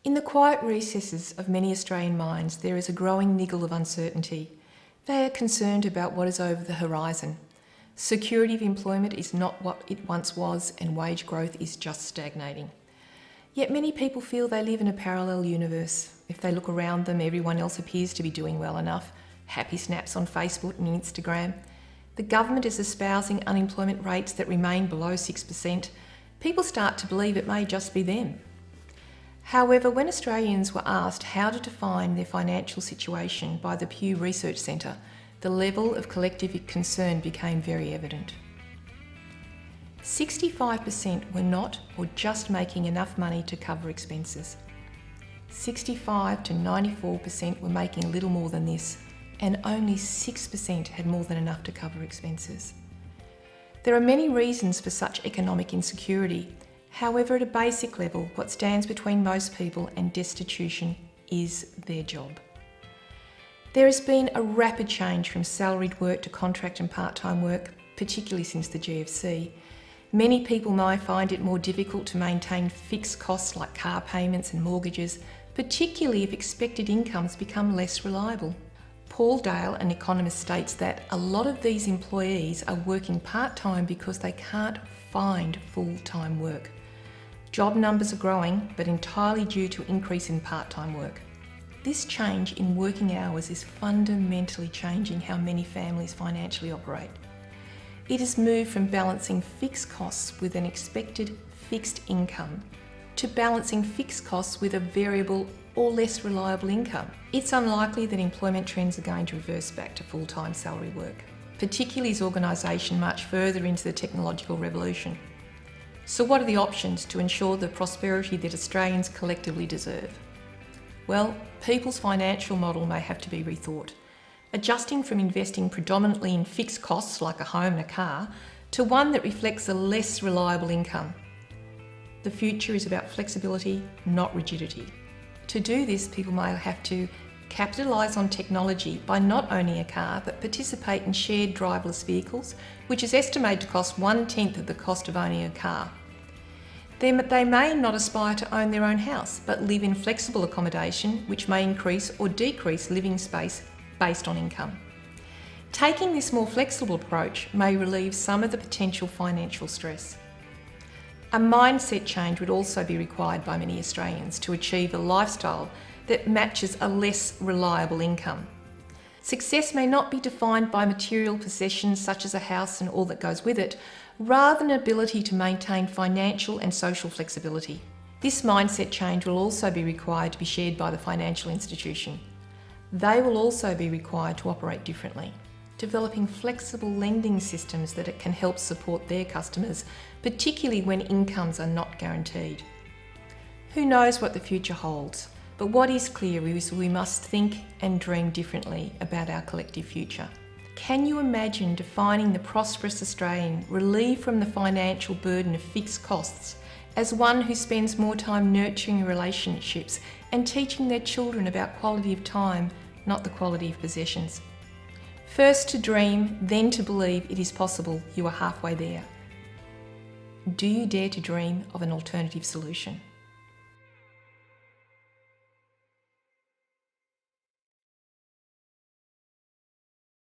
In the quiet recesses of many Australian minds, there is a growing niggle of uncertainty. They are concerned about what is over the horizon. Security of employment is not what it once was, and wage growth is just stagnating. Yet many people feel they live in a parallel universe. If they look around them, everyone else appears to be doing well enough. Happy snaps on Facebook and Instagram. The government is espousing unemployment rates that remain below 6%. People start to believe it may just be them. However, when Australians were asked how to define their financial situation by the Pew Research Centre, the level of collective concern became very evident. 65% were not or just making enough money to cover expenses. 65 to 94% were making a little more than this, and only 6% had more than enough to cover expenses. There are many reasons for such economic insecurity. However, at a basic level, what stands between most people and destitution is their job. There has been a rapid change from salaried work to contract and part-time work, particularly since the GFC. Many people may find it more difficult to maintain fixed costs like car payments and mortgages, particularly if expected incomes become less reliable. Paul Dale, an economist, states that a lot of these employees are working part-time because they can't find full-time work. Job numbers are growing, but entirely due to increase in part-time work. This change in working hours is fundamentally changing how many families financially operate. It has moved from balancing fixed costs with an expected fixed income to balancing fixed costs with a variable or less reliable income. It's unlikely that employment trends are going to reverse back to full-time salary work, particularly as organisations march further into the technological revolution. So what are the options to ensure the prosperity that Australians collectively deserve? Well, people's financial model may have to be rethought, adjusting from investing predominantly in fixed costs like a home and a car to one that reflects a less reliable income. The future is about flexibility, not rigidity. To do this, people may have to capitalise on technology by not owning a car, but participate in shared driverless vehicles, which is estimated to cost 1/10 of the cost of owning a car. They may not aspire to own their own house, but live in flexible accommodation, which may increase or decrease living space based on income. Taking this more flexible approach may relieve some of the potential financial stress. A mindset change would also be required by many Australians to achieve a lifestyle that matches a less reliable income. Success may not be defined by material possessions such as a house and all that goes with it, rather than an ability to maintain financial and social flexibility. This mindset change will also be required to be shared by the financial institution. They will also be required to operate differently, developing flexible lending systems that it can help support their customers, particularly when incomes are not guaranteed. Who knows what the future holds? But what is clear is we must think and dream differently about our collective future. Can you imagine defining the prosperous Australian, relieved from the financial burden of fixed costs, as one who spends more time nurturing relationships and teaching their children about quality of time, not the quality of possessions? First to dream, then to believe it is possible. You are halfway there. Do you dare to dream of an alternative solution?